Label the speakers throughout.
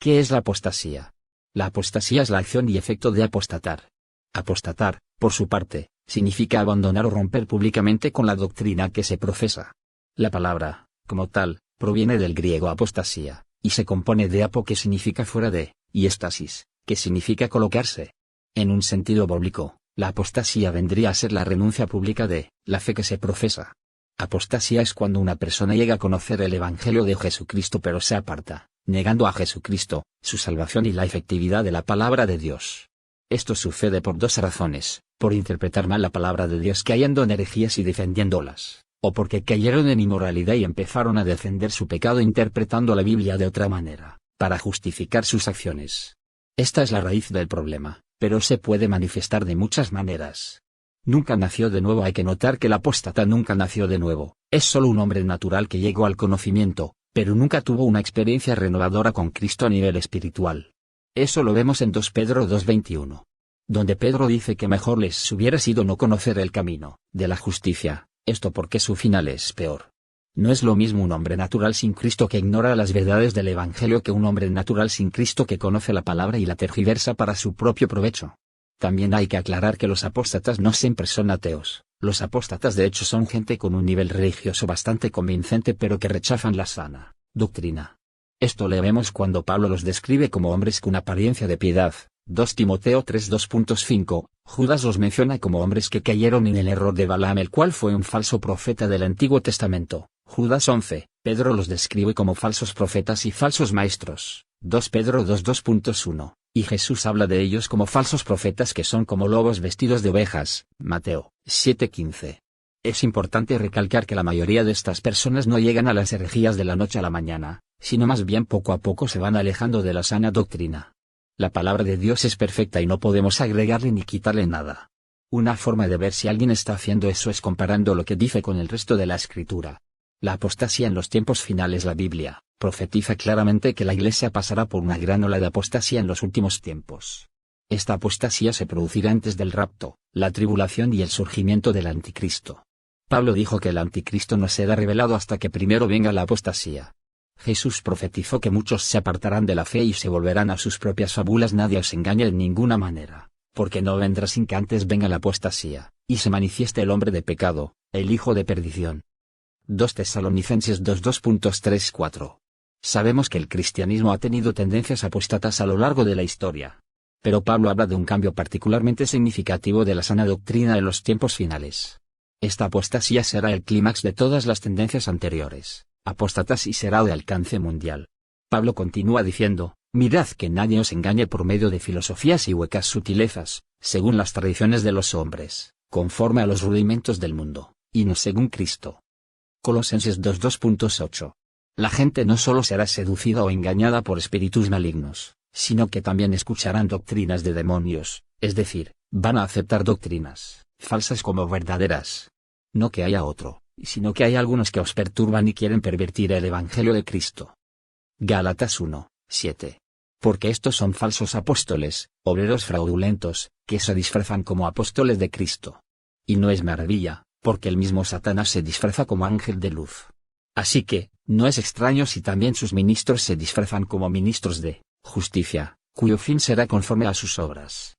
Speaker 1: ¿Qué es la apostasía? La apostasía es la acción y efecto de apostatar. Apostatar, por su parte, significa abandonar o romper públicamente con la doctrina que se profesa. La palabra, como tal, proviene del griego apostasía, y se compone de apo, que significa fuera de, y estasis, que significa colocarse. En un sentido bíblico, la apostasía vendría a ser la renuncia pública de la fe que se profesa. Apostasía es cuando una persona llega a conocer el Evangelio de Jesucristo pero se aparta, negando a Jesucristo, su salvación y la efectividad de la palabra de Dios. Esto sucede por dos razones: por interpretar mal la palabra de Dios cayendo en herejías y defendiéndolas, o porque cayeron en inmoralidad y empezaron a defender su pecado interpretando la Biblia de otra manera, para justificar sus acciones. Esta es la raíz del problema, pero se puede manifestar de muchas maneras. Nunca nació de nuevo. Hay que notar que el apóstata nunca nació de nuevo, es solo un hombre natural que llegó al conocimiento, pero nunca tuvo una experiencia renovadora con Cristo a nivel espiritual. Eso lo vemos en 2 Pedro 2:21. Donde Pedro dice que mejor les hubiera sido no conocer el camino de la justicia, esto porque su final es peor. No es lo mismo un hombre natural sin Cristo que ignora las verdades del Evangelio que un hombre natural sin Cristo que conoce la palabra y la tergiversa para su propio provecho. También hay que aclarar que los apóstatas no siempre son ateos. Los apóstatas de hecho son gente con un nivel religioso bastante convincente pero que rechazan la sana doctrina. Esto le vemos cuando Pablo los describe como hombres con apariencia de piedad. 2 Timoteo 3:2.5, Judas los menciona como hombres que cayeron en el error de Balaam, el cual fue un falso profeta del Antiguo Testamento. Judas 11, Pedro los describe como falsos profetas y falsos maestros. 2 Pedro 2:2.1, y Jesús habla de ellos como falsos profetas que son como lobos vestidos de ovejas. Mateo 7:15. Es importante recalcar que la mayoría de estas personas no llegan a las herejías de la noche a la mañana, sino más bien poco a poco se van alejando de la sana doctrina. La palabra de Dios es perfecta y no podemos agregarle ni quitarle nada. Una forma de ver si alguien está haciendo eso es comparando lo que dice con el resto de la Escritura. La apostasía en los tiempos finales. La Biblia profetiza claramente que la Iglesia pasará por una gran ola de apostasía en los últimos tiempos. Esta apostasía se producirá antes del rapto, la tribulación y el surgimiento del anticristo. Pablo dijo que el anticristo no será revelado hasta que primero venga la apostasía. Jesús profetizó que muchos se apartarán de la fe y se volverán a sus propias fábulas. Nadie os engañe en ninguna manera, porque no vendrá sin que antes venga la apostasía, y se manifieste el hombre de pecado, el hijo de perdición. 2 Tesalonicenses 2:3-4. Sabemos que el cristianismo ha tenido tendencias apóstatas a lo largo de la historia. Pero Pablo habla de un cambio particularmente significativo de la sana doctrina en los tiempos finales. Esta apostasía será el clímax de todas las tendencias anteriores, apóstatas, y será de alcance mundial. Pablo continúa diciendo: mirad que nadie os engañe por medio de filosofías y huecas sutilezas, según las tradiciones de los hombres, conforme a los rudimentos del mundo, y no según Cristo. Colosenses 2:8. La gente no solo será seducida o engañada por espíritus malignos, sino que también escucharán doctrinas de demonios, es decir, van a aceptar doctrinas falsas como verdaderas. No que haya otro, sino que hay algunos que os perturban y quieren pervertir el Evangelio de Cristo. Gálatas 1:7. Porque estos son falsos apóstoles, obreros fraudulentos, que se disfrazan como apóstoles de Cristo. Y no es maravilla, porque el mismo Satanás se disfraza como ángel de luz. Así que, no es extraño si también sus ministros se disfrazan como ministros de justicia, cuyo fin será conforme a sus obras.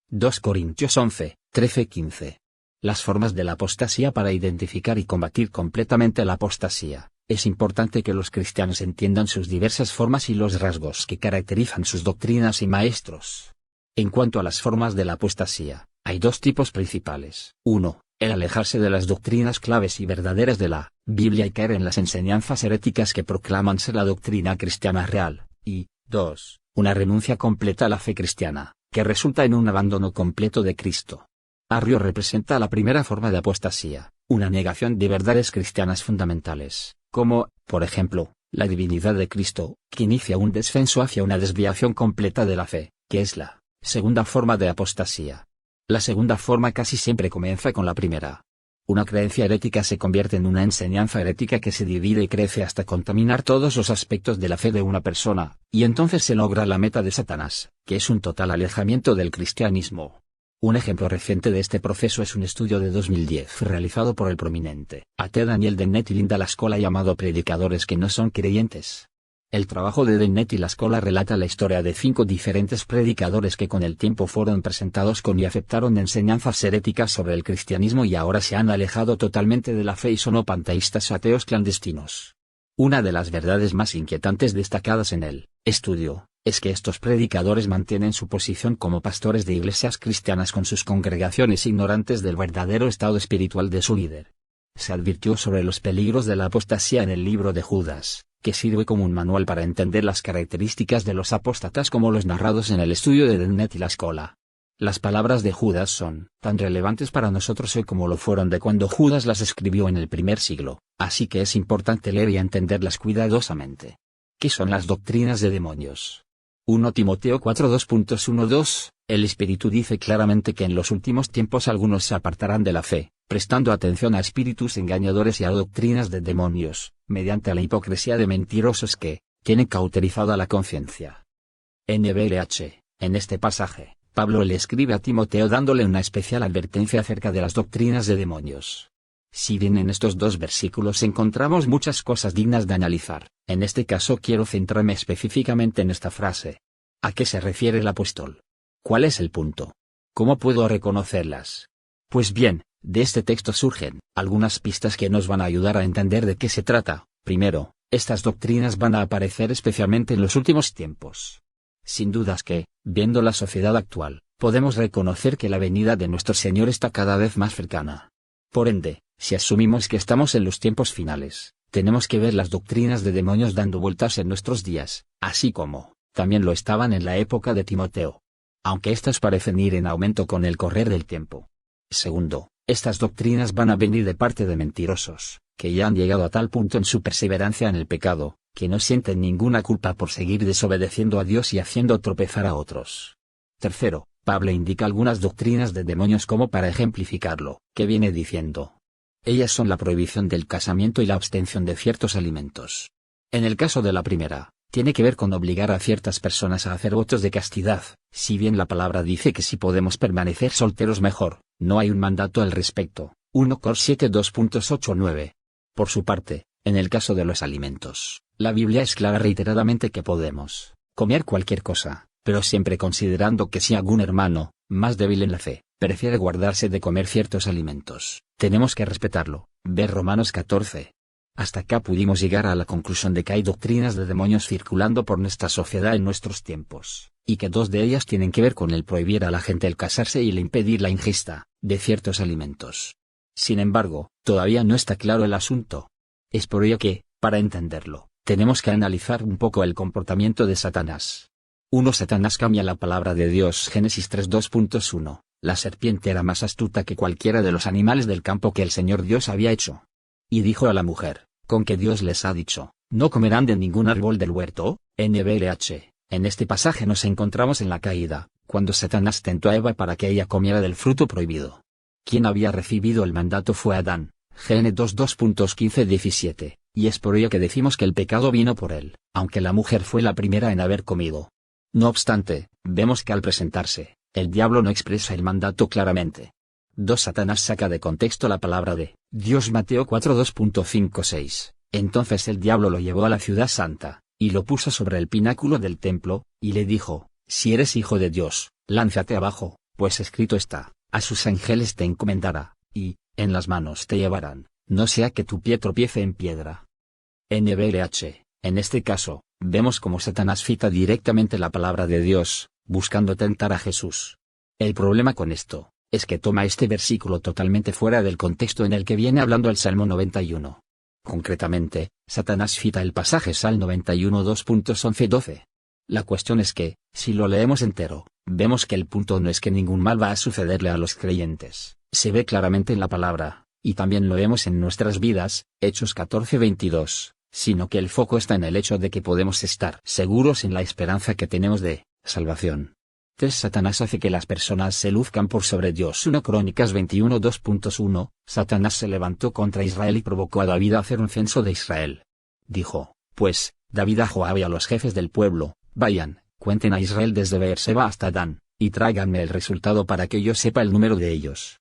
Speaker 1: 2 Corintios 11:13-15. Las formas de la apostasía. Para identificar y combatir completamente la apostasía, es importante que los cristianos entiendan sus diversas formas y los rasgos que caracterizan sus doctrinas y maestros. En cuanto a las formas de la apostasía, hay dos tipos principales. 1. El alejarse de las doctrinas claves y verdaderas de la Biblia y caer en las enseñanzas heréticas que proclaman ser la doctrina cristiana real. Y 2. Una renuncia completa a la fe cristiana, que resulta en un abandono completo de Cristo. Arrio representa la primera forma de apostasía, una negación de verdades cristianas fundamentales, como, por ejemplo, la divinidad de Cristo, que inicia un descenso hacia una desviación completa de la fe, que es la segunda forma de apostasía. La segunda forma casi siempre comienza con la primera. Una creencia herética se convierte en una enseñanza herética que se divide y crece hasta contaminar todos los aspectos de la fe de una persona, y entonces se logra la meta de Satanás, que es un total alejamiento del cristianismo. Un ejemplo reciente de este proceso es un estudio de 2010 realizado por el prominente ateo Daniel Dennett y Linda Lascola llamado Predicadores que no son creyentes. El trabajo de Dennett y la Escola relata la historia de 5 diferentes predicadores que con el tiempo fueron presentados con y aceptaron enseñanzas heréticas sobre el cristianismo y ahora se han alejado totalmente de la fe y son o panteístas o ateos clandestinos. Una de las verdades más inquietantes destacadas en el estudio es que estos predicadores mantienen su posición como pastores de iglesias cristianas con sus congregaciones ignorantes del verdadero estado espiritual de su líder. Se advirtió sobre los peligros de la apostasía en el libro de Judas, que sirve como un manual para entender las características de los apóstatas como los narrados en el estudio de Dennett y la Escola. Las palabras de Judas son tan relevantes para nosotros hoy como lo fueron de cuando Judas las escribió en el primer siglo, así que es importante leer y entenderlas cuidadosamente. ¿Qué son las doctrinas de demonios? 1 Timoteo 4:2.12, el Espíritu dice claramente que en los últimos tiempos algunos se apartarán de la fe, prestando atención a espíritus engañadores y a doctrinas de demonios, mediante la hipocresía de mentirosos que tienen cauterizada la conciencia. NBLH, en este pasaje, Pablo le escribe a Timoteo dándole una especial advertencia acerca de las doctrinas de demonios. Si bien en estos 2 versículos encontramos muchas cosas dignas de analizar, en este caso quiero centrarme específicamente en esta frase. ¿A qué se refiere el apóstol? ¿Cuál es el punto? ¿Cómo puedo reconocerlas? Pues bien, de este texto surgen algunas pistas que nos van a ayudar a entender de qué se trata. Primero, estas doctrinas van a aparecer especialmente en los últimos tiempos. Sin dudas que, viendo la sociedad actual, podemos reconocer que la venida de nuestro Señor está cada vez más cercana. Por ende, si asumimos que estamos en los tiempos finales, tenemos que ver las doctrinas de demonios dando vueltas en nuestros días, así como también lo estaban en la época de Timoteo. Aunque éstas parecen ir en aumento con el correr del tiempo. Segundo, estas doctrinas van a venir de parte de mentirosos, que ya han llegado a tal punto en su perseverancia en el pecado, que no sienten ninguna culpa por seguir desobedeciendo a Dios y haciendo tropezar a otros. Tercero, Pablo indica algunas doctrinas de demonios como para ejemplificarlo, que viene diciendo. Ellas son la prohibición del casamiento y la abstención de ciertos alimentos. En el caso de la primera, tiene que ver con obligar a ciertas personas a hacer votos de castidad, si bien la palabra dice que si podemos permanecer solteros mejor, no hay un mandato al respecto. 1 Cor 7:2.8-9. Por su parte, en el caso de los alimentos, la Biblia es clara reiteradamente que podemos comer cualquier cosa, pero siempre considerando que si algún hermano, más débil en la fe, prefiere guardarse de comer ciertos alimentos, tenemos que respetarlo. Ver Romanos 14. Hasta acá pudimos llegar a la conclusión de que hay doctrinas de demonios circulando por nuestra sociedad en nuestros tiempos, y que 2 de ellas tienen que ver con el prohibir a la gente el casarse y el impedir la ingesta de ciertos alimentos. Sin embargo, todavía no está claro el asunto. Es por ello que, para entenderlo, tenemos que analizar un poco el comportamiento de Satanás. 1 Satanás cambia la palabra de Dios. Génesis 3:2.1. La serpiente era más astuta que cualquiera de los animales del campo que el Señor Dios había hecho. Y dijo a la mujer, ¿con qué Dios les ha dicho, no comerán de ningún árbol del huerto? NBLH, en este pasaje nos encontramos en la caída, cuando Satanás tentó a Eva para que ella comiera del fruto prohibido. Quien había recibido el mandato fue Adán, Gen 2:15-17, y es por ello que decimos que el pecado vino por él, aunque la mujer fue la primera en haber comido. No obstante, vemos que al presentarse, el diablo no expresa el mandato claramente. 2 Satanás saca de contexto la palabra de Dios. Mateo 4:2.5-6. Entonces el diablo lo llevó a la ciudad santa, y lo puso sobre el pináculo del templo, y le dijo, si eres hijo de Dios, lánzate abajo, pues escrito está, a sus ángeles te encomendará, y, en las manos te llevarán, no sea que tu pie tropiece en piedra. NBLH, en este caso, vemos como Satanás cita directamente la palabra de Dios, buscando tentar a Jesús. El problema con esto es que toma este versículo totalmente fuera del contexto en el que viene hablando el Salmo 91. Concretamente, Satanás cita el pasaje Salmo 91 2.11-12. La cuestión es que, si lo leemos entero, vemos que el punto no es que ningún mal va a sucederle a los creyentes, se ve claramente en la palabra, y también lo vemos en nuestras vidas, Hechos 14:22, sino que el foco está en el hecho de que podemos estar seguros en la esperanza que tenemos de salvación. 3 Satanás hace que las personas se luzcan por sobre Dios. 1 Crónicas 21 2.1, Satanás se levantó contra Israel y provocó a David a hacer un censo de Israel. Dijo, pues, David a Joab y a los jefes del pueblo, vayan, cuenten a Israel desde Beerseba hasta Dan, y tráiganme el resultado para que yo sepa el número de ellos.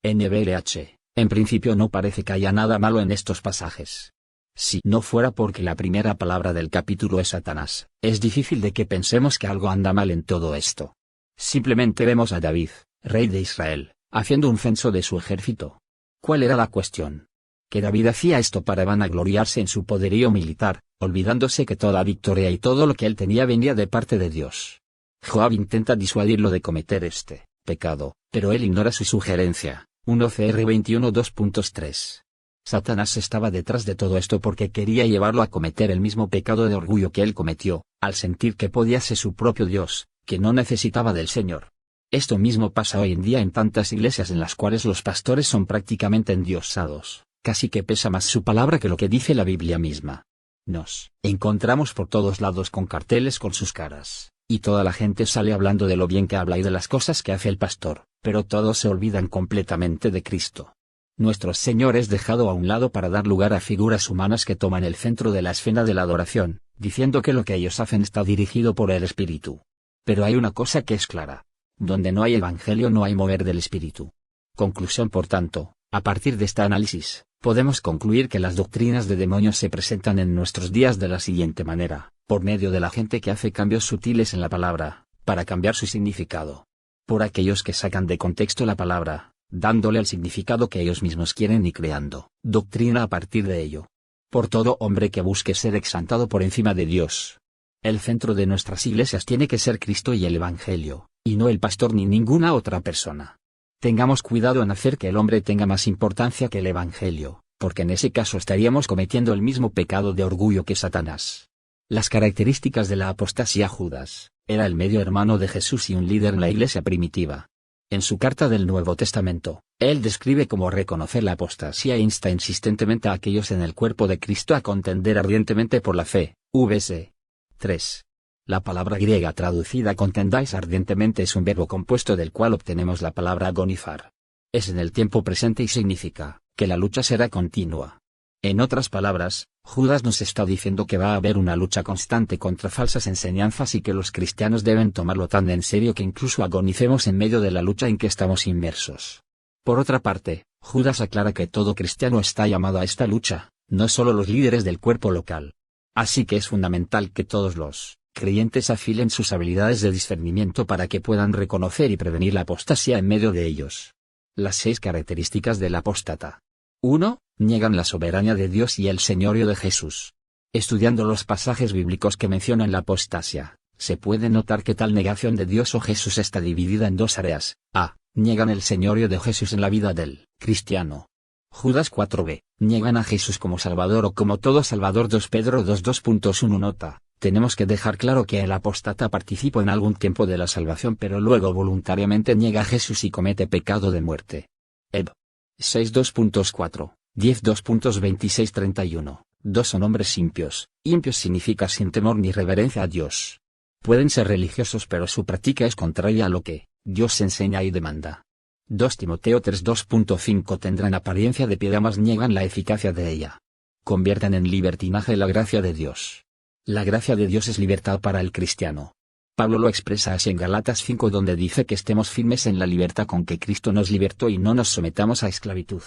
Speaker 1: NBLH, en principio no parece que haya nada malo en estos pasajes. Si no fuera porque la primera palabra del capítulo es Satanás, es difícil de que pensemos que algo anda mal en todo esto. Simplemente vemos a David, rey de Israel, haciendo un censo de su ejército. ¿Cuál era la cuestión? Que David hacía esto para vanagloriarse en su poderío militar, olvidándose que toda victoria y todo lo que él tenía venía de parte de Dios. Joab intenta disuadirlo de cometer este pecado, pero él ignora su sugerencia. 1 Cr 21 2.3. Satanás estaba detrás de todo esto porque quería llevarlo a cometer el mismo pecado de orgullo que él cometió, al sentir que podía ser su propio Dios, que no necesitaba del Señor. Esto mismo pasa hoy en día en tantas iglesias en las cuales los pastores son prácticamente endiosados, casi que pesa más su palabra que lo que dice la Biblia misma. Nos encontramos por todos lados con carteles con sus caras, y toda la gente sale hablando de lo bien que habla y de las cosas que hace el pastor, pero todos se olvidan completamente de Cristo. Nuestro Señor es dejado a un lado para dar lugar a figuras humanas que toman el centro de la escena de la adoración, diciendo que lo que ellos hacen está dirigido por el Espíritu. Pero hay una cosa que es clara. Donde no hay evangelio no hay mover del Espíritu. Conclusión. Por tanto, a partir de este análisis, podemos concluir que las doctrinas de demonios se presentan en nuestros días de la siguiente manera, por medio de la gente que hace cambios sutiles en la palabra, para cambiar su significado. Por aquellos que sacan de contexto la palabra, dándole el significado que ellos mismos quieren y creando doctrina a partir de ello. Por todo hombre que busque ser exaltado por encima de Dios. El centro de nuestras iglesias tiene que ser Cristo y el Evangelio, y no el pastor ni ninguna otra persona. Tengamos cuidado en hacer que el hombre tenga más importancia que el Evangelio, porque en ese caso estaríamos cometiendo el mismo pecado de orgullo que Satanás. Las características de la apostasía. Judas era el medio hermano de Jesús y un líder en la iglesia primitiva. En su carta del Nuevo Testamento, él describe cómo reconocer la apostasía e insta insistentemente a aquellos en el cuerpo de Cristo a contender ardientemente por la fe. Vs. 3. La palabra griega traducida contendáis ardientemente es un verbo compuesto del cual obtenemos la palabra agonizar. Es en el tiempo presente y significa que la lucha será continua. En otras palabras, Judas nos está diciendo que va a haber una lucha constante contra falsas enseñanzas y que los cristianos deben tomarlo tan en serio que incluso agonicemos en medio de la lucha en que estamos inmersos. Por otra parte, Judas aclara que todo cristiano está llamado a esta lucha, no solo los líderes del cuerpo local. Así que es fundamental que todos los creyentes afilen sus habilidades de discernimiento para que puedan reconocer y prevenir la apostasía en medio de ellos. Las 6 características del apóstata. 1. Niegan la soberanía de Dios y el señorío de Jesús. Estudiando los pasajes bíblicos que mencionan la apostasía, se puede notar que tal negación de Dios o Jesús está dividida en 2 áreas. A. Niegan el señorío de Jesús en la vida del cristiano. Judas 4b. Niegan a Jesús como Salvador o como todo Salvador. 2 Pedro 2.2.1 Nota. Tenemos que dejar claro que el apóstata participó en algún tiempo de la salvación pero luego voluntariamente niega a Jesús y comete pecado de muerte. Eb. 6.2.4, 10.2.26-31. 2 son hombres impios. Impios significa sin temor ni reverencia a Dios. Pueden ser religiosos pero su práctica es contraria a lo que Dios enseña y demanda. 2 Timoteo 3.2.5 Tendrán apariencia de piedad mas niegan la eficacia de ella. Convierten en libertinaje la gracia de Dios. La gracia de Dios es libertad para el cristiano. Pablo lo expresa así en Galatas 5 donde dice que estemos firmes en la libertad con que Cristo nos libertó y no nos sometamos a esclavitud.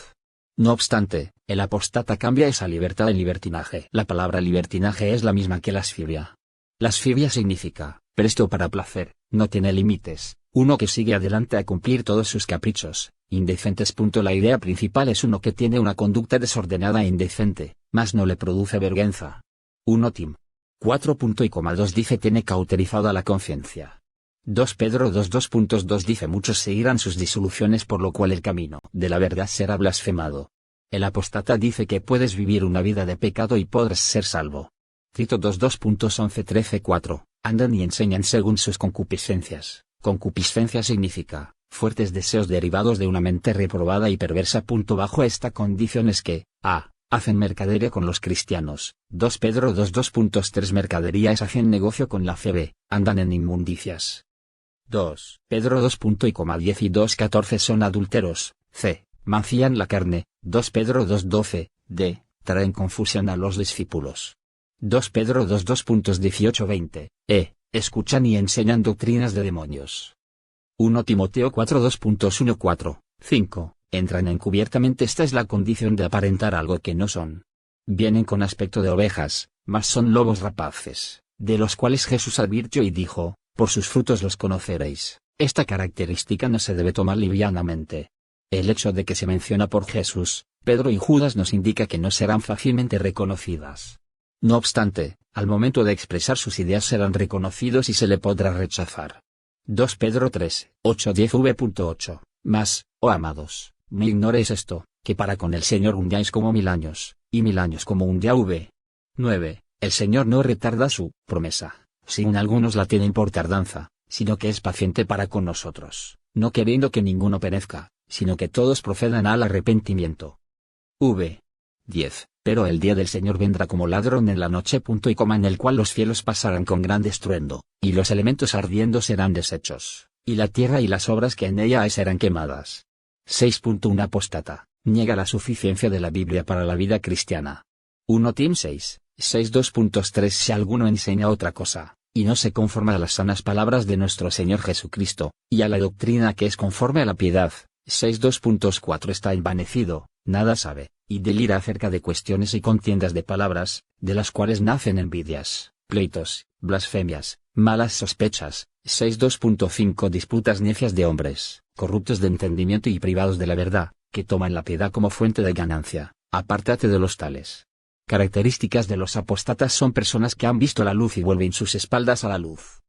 Speaker 1: No obstante, el apóstata cambia esa libertad en libertinaje. La palabra libertinaje es la misma que lascivia. Lascivia significa presto para placer, no tiene límites, uno que sigue adelante a cumplir todos sus caprichos, indecentes. La idea principal es uno que tiene una conducta desordenada e indecente, mas no le produce vergüenza. 1 Tim. 4.2 dice tiene cauterizada la conciencia. 2 Pedro 2.2 dice muchos seguirán sus disoluciones por lo cual el camino de la verdad será blasfemado. El apóstata dice que puedes vivir una vida de pecado y podrás ser salvo. Tito 2.11-13-4, andan y enseñan según sus concupiscencias. Concupiscencia significa fuertes deseos derivados de una mente reprobada y perversa. Bajo esta condición es que, a. hacen mercadería con los cristianos. 2 Pedro 2.3 Mercadería es hacen negocio con la fe. B. Andan en inmundicias. 2 Pedro 2.10 y 2.14 son adúlteros. C. Mancillan la carne. 2 Pedro 2.12. D. Traen confusión a los discípulos. 2 Pedro 2.18-20. E. Escuchan y enseñan doctrinas de demonios. 1 Timoteo 4.2.1-4. 5. Entran encubiertamente. Esta es la condición de aparentar algo que no son. Vienen con aspecto de ovejas, mas son lobos rapaces, de los cuales Jesús advirtió y dijo, por sus frutos los conoceréis. Esta característica no se debe tomar livianamente. El hecho de que se menciona por Jesús, Pedro y Judas nos indica que no serán fácilmente reconocidas. No obstante, al momento de expresar sus ideas serán reconocidos y se le podrá rechazar. 2 Pedro 3, 8-10 v.8, Mas, oh amados, no ignoréis esto, que para con el Señor un día es como 1000 años, y 1000 años como un día 9. El Señor no retarda su promesa, según algunos la tienen por tardanza, sino que es paciente para con nosotros, no queriendo que ninguno perezca, sino que todos procedan al arrepentimiento. 10. Pero el día del Señor vendrá como ladrón en la noche. En el cual los cielos pasarán con gran estruendo, y los elementos ardiendo serán deshechos, y la tierra y las obras que en ella hay serán quemadas. 6.1 Apóstata, niega la suficiencia de la Biblia para la vida cristiana. 1 Tim 6, 2.3 Si alguno enseña otra cosa, y no se conforma a las sanas palabras de nuestro Señor Jesucristo, y a la doctrina que es conforme a la piedad, 2.4 está envanecido, nada sabe, y delira acerca de cuestiones y contiendas de palabras, de las cuales nacen envidias, pleitos, blasfemias, malas sospechas. 2.5 Disputas necias de hombres, corruptos de entendimiento y privados de la verdad, que toman la piedad como fuente de ganancia. Apártate de los tales. Características de los apóstatas son personas que han visto la luz y vuelven sus espaldas a la luz.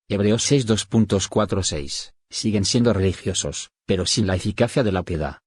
Speaker 1: Hebreos 6.2.4-6 Siguen siendo religiosos, pero sin la eficacia de la piedad.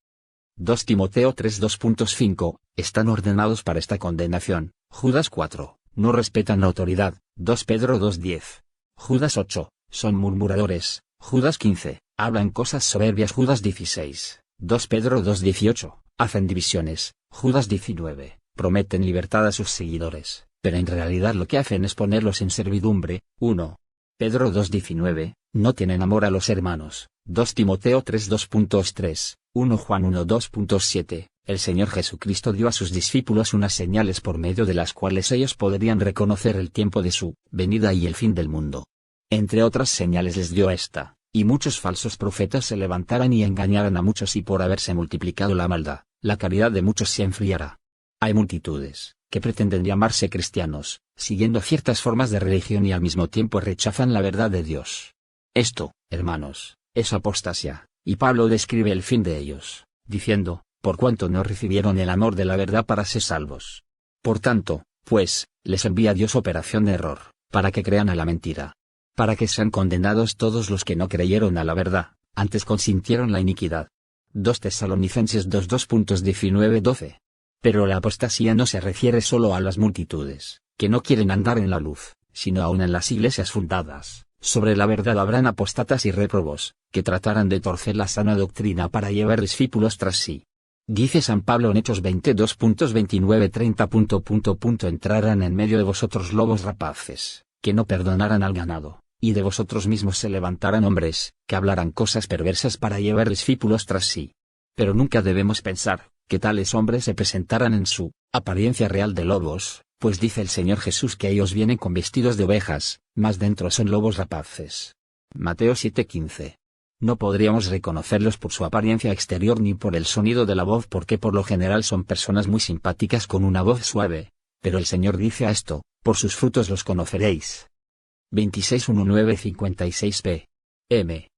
Speaker 1: 2 Timoteo 3.2.5 Están ordenados para esta condenación. Judas 4 No respetan la autoridad. 2 Pedro 2.10 Judas 8 Son murmuradores. Judas 15 Hablan cosas soberbias. Judas 16 2 Pedro 2.18 Hacen divisiones. Judas 19 Prometen libertad a sus seguidores, pero en realidad lo que hacen es ponerlos en servidumbre. 1 Pedro 2.19 No tienen amor a los hermanos. 2 Timoteo 3.2.3 1 Juan 1.2.7 El Señor Jesucristo dio a sus discípulos unas señales por medio de las cuales ellos podrían reconocer el tiempo de su venida y el fin del mundo. Entre otras señales les dio esta, y muchos falsos profetas se levantarán y engañarán a muchos, y por haberse multiplicado la maldad, la caridad de muchos se enfriará. Hay multitudes que pretenden llamarse cristianos, siguiendo ciertas formas de religión y al mismo tiempo rechazan la verdad de Dios. Esto, hermanos, es apostasía, y Pablo describe el fin de ellos, diciendo, por cuanto no recibieron el amor de la verdad para ser salvos. Por tanto, pues, les envía Dios operación de error, para que crean a la mentira. Para que sean condenados todos los que no creyeron a la verdad, antes consintieron la iniquidad. 2 Tesalonicenses 2.19-12 Pero la apostasía no se refiere solo a las multitudes, que no quieren andar en la luz, sino aún en las iglesias fundadas sobre la verdad habrán apóstatas y réprobos, que tratarán de torcer la sana doctrina para llevar discípulos tras sí. Dice San Pablo en Hechos 22.29-30. Entrarán en medio de vosotros lobos rapaces, que no perdonarán al ganado, y de vosotros mismos se levantarán hombres, que hablarán cosas perversas para llevar discípulos tras sí. Pero nunca debemos pensar que tales hombres se presentarán en su apariencia real de lobos, pues dice el Señor Jesús que ellos vienen con vestidos de ovejas, mas dentro son lobos rapaces. Mateo 7:15. No podríamos reconocerlos por su apariencia exterior ni por el sonido de la voz, porque por lo general son personas muy simpáticas con una voz suave, pero el Señor dice a esto, por sus frutos los conoceréis. 26:19-56 p.m.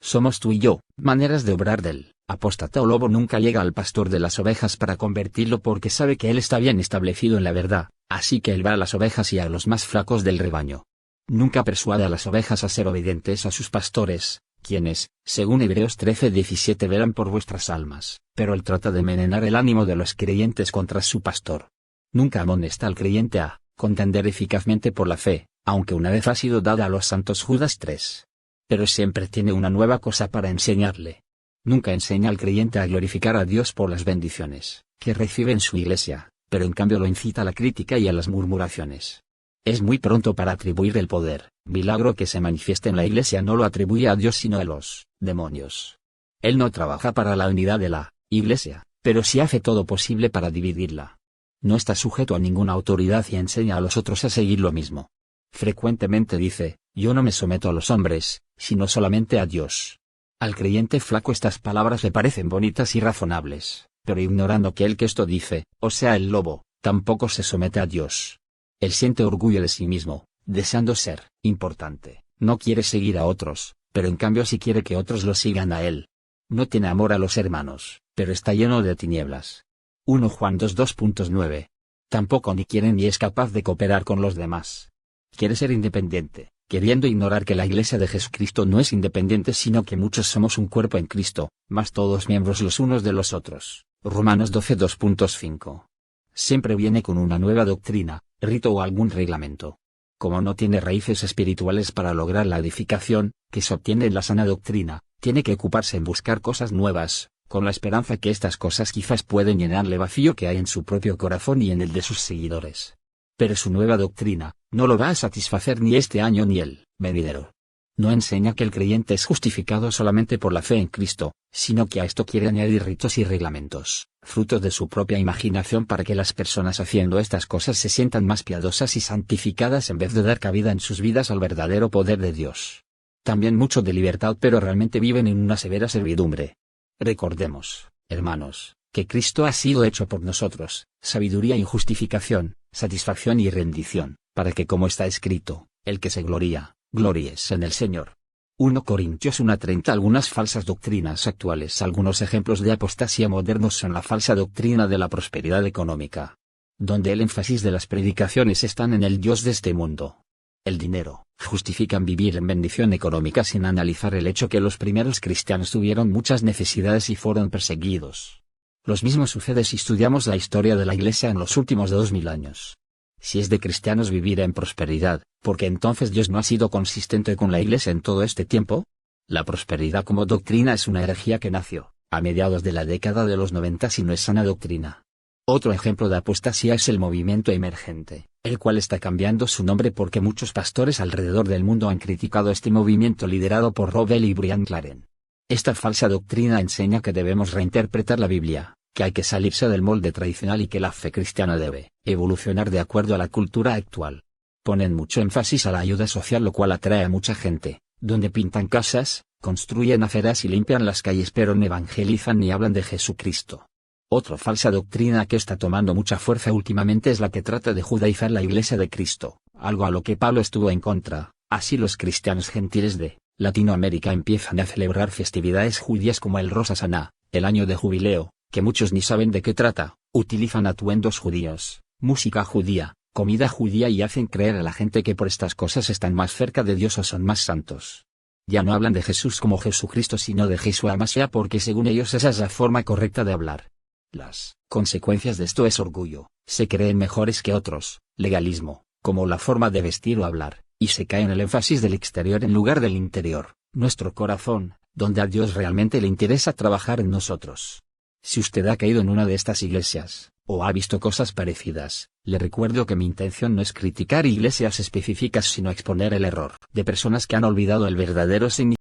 Speaker 1: Somos tú y yo. Maneras de obrar del apóstata o lobo: nunca llega al pastor de las ovejas para convertirlo, porque sabe que él está bien establecido en la verdad, así que él va a las ovejas y a los más flacos del rebaño. Nunca persuade a las ovejas a ser obedientes a sus pastores, quienes, según Hebreos 13:17, velan por vuestras almas, pero él trata de envenenar el ánimo de los creyentes contra su pastor. Nunca amonesta al creyente a contender eficazmente por la fe, aunque una vez ha sido dada a los santos. Judas 3. Pero siempre tiene una nueva cosa para enseñarle. Nunca enseña al creyente a glorificar a Dios por las bendiciones que recibe en su iglesia, pero en cambio lo incita a la crítica y a las murmuraciones. Es muy pronto para atribuir el poder, milagro que se manifieste en la iglesia. No lo atribuye a Dios sino a los demonios. Él no trabaja para la unidad de la iglesia, pero sí hace todo posible para dividirla. No está sujeto a ninguna autoridad y enseña a los otros a seguir lo mismo. Frecuentemente dice, yo no me someto a los hombres, sino solamente a Dios. Al creyente flaco estas palabras le parecen bonitas y razonables, pero ignorando que el que esto dice, o sea el lobo, Tampoco se somete a Dios. Él siente orgullo de sí mismo, deseando ser importante. No quiere seguir a otros, pero en cambio sí quiere que otros lo sigan a él. No tiene amor a los hermanos, pero está lleno de tinieblas. 1 Juan 2:2.9. Tampoco ni quiere ni es capaz de cooperar con los demás. Quiere ser independiente, queriendo ignorar que la Iglesia de Jesucristo no es independiente sino que muchos somos un cuerpo en Cristo, más todos miembros los unos de los otros. Romanos 12:2.5. Siempre viene con una nueva doctrina, rito o algún reglamento. Como no tiene raíces espirituales para lograr la edificación, que se obtiene en la sana doctrina, tiene que ocuparse en buscar cosas nuevas, con la esperanza que estas cosas quizás pueden llenarle vacío que hay en su propio corazón y en el de sus seguidores. Pero su nueva doctrina, no lo va a satisfacer ni este año ni el venidero. No enseña que el creyente es justificado solamente por la fe en Cristo, sino que a esto quiere añadir ritos y reglamentos, frutos de su propia imaginación para que las personas haciendo estas cosas se sientan más piadosas y santificadas en vez de dar cabida en sus vidas al verdadero poder de Dios. También mucho de libertad pero realmente viven en una severa servidumbre. Recordemos, hermanos, que Cristo ha sido hecho por nosotros, sabiduría y justificación, satisfacción y rendición, para que como está escrito, el que se gloría, gloríese en el Señor. 1 Corintios 1:30. Algunas falsas doctrinas actuales. Algunos ejemplos de apostasía modernos son la falsa doctrina de la prosperidad económica, donde el énfasis de las predicaciones están en el Dios de este mundo. El dinero. Justifican vivir en bendición económica sin analizar el hecho que los primeros cristianos tuvieron muchas necesidades y fueron perseguidos. Lo mismo sucede si estudiamos la historia de la Iglesia en los últimos 2000 años. Si es de cristianos vivir en prosperidad, ¿por qué entonces Dios no ha sido consistente con la Iglesia en todo este tiempo? La prosperidad como doctrina es una herejía que nació a mediados de la década de los 90 y no es sana doctrina. Otro ejemplo de apostasía es el movimiento emergente, el cual está cambiando su nombre porque muchos pastores alrededor del mundo han criticado este movimiento liderado por Rob Bell y Brian Claren. Esta falsa doctrina enseña que debemos reinterpretar la Biblia, que hay que salirse del molde tradicional y que la fe cristiana debe evolucionar de acuerdo a la cultura actual. Ponen mucho énfasis a la ayuda social, lo cual atrae a mucha gente, donde pintan casas, construyen aceras y limpian las calles pero no evangelizan ni hablan de Jesucristo. Otra falsa doctrina que está tomando mucha fuerza últimamente es la que trata de judaizar la Iglesia de Cristo, algo a lo que Pablo estuvo en contra. Así los cristianos gentiles de Latinoamérica empiezan a celebrar festividades judías como el Rosh Hashaná, el año de jubileo, que muchos ni saben de qué trata, utilizan atuendos judíos, música judía, comida judía y hacen creer a la gente que por estas cosas están más cerca de Dios o son más santos. Ya no hablan de Jesús como Jesucristo sino de Jesús Amasía porque según ellos esa es la forma correcta de hablar. Las consecuencias de esto es orgullo, se creen mejores que otros, legalismo, como la forma de vestir o hablar, y se cae en el énfasis del exterior en lugar del interior, nuestro corazón, donde a Dios realmente le interesa trabajar en nosotros. Si usted ha caído en una de estas iglesias, o ha visto cosas parecidas, le recuerdo que mi intención no es criticar iglesias específicas sino exponer el error de personas que han olvidado el verdadero significado